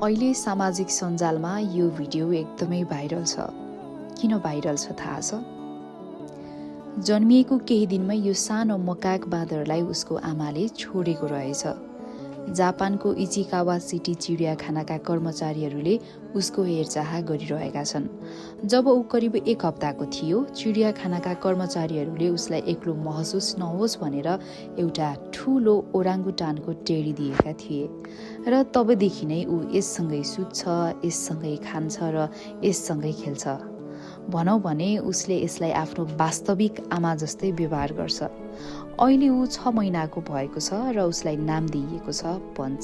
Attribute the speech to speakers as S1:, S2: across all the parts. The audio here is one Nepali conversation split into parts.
S1: अहिले सामाजिक सञ्जालमा यो भिडियो एकदमै भाइरल छ। किन भाइरल छ थाहा छ? जन्मिएको केही दिनमै यो सानो मकाक बाँदरलाई उसको आमाले छोडेको रहेछ। जापानको इचिकावा सिटी चिडियाखानाका कर्मचारीहरूले उसको हेरचाह गरिरहेका छन्। जब ऊ करिब 1 हप्ताको थियो, चिडियाखानाका कर्मचारीहरूले उसलाई एक्लो महसुस नहोस् भनेर एउटा ठूलो ओराङ्गुटानको टेडी दिएका थिए र तबदेखि नै ऊ यससँगै सुत्छ, यससँगै खान्छ र यससँगै खेल्छ। भनौँ भने उसले यसलाई आफ्नो वास्तविक आमा जस्तै व्यवहार गर्छ। अहिले ऊ 6 महिनाको भएको छ र उसलाई नाम दिइएको छ पञ्च।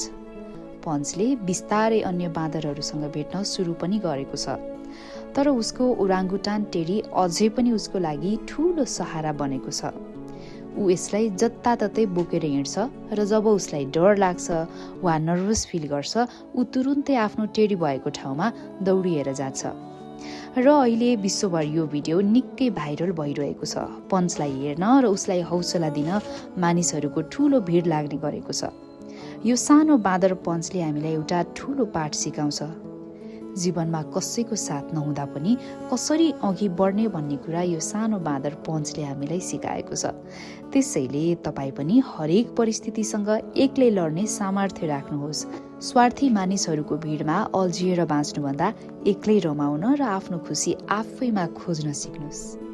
S1: पञ्चले बिस्तारै अन्य बाँदरहरूसँग भेट्न सुरु पनि गरेको छ। तर उसको ओराङ्गुटान टेडी अझै पनि उसको लागि ठूलो सहारा बनेको छ। ऊ यसलाई जताततै बोकेर हिँड्छ र जब उसलाई डर लाग्छ वा नर्भस फिल गर्छ, ऊ तुरुन्तै आफ्नो टेडी भएको ठाउँमा दौडिएर जान्छ। र अहिले विश्वभर यो भिडियो निकै भाइरल भइरहेको छ। पञ्चलाई हेर्न र उसलाई हौसला दिन मानिसहरूको ठूलो भिड लाग्ने गरेको छ। यो सानो बाँदर पञ्चले हामीलाई एउटा ठूलो पाठ सिकाउँछ। जीवनमा कसैको साथ नहुँदा पनि कसरी अघि बढ्ने भन्ने कुरा यो सानो बाँदर पञ्चले हामीलाई सिकाएको छ। त्यसैले तपाईँ पनि हरेक परिस्थितिसँग एक्लै लड्ने सामर्थ्य राख्नुहोस्। स्वार्थी मानिसहरूको भिडमा अल्झिएर बाँच्नुभन्दा एक्लै रमाउन र आफ्नो खुसी आफैमा खोज्न सिक्नुहोस्।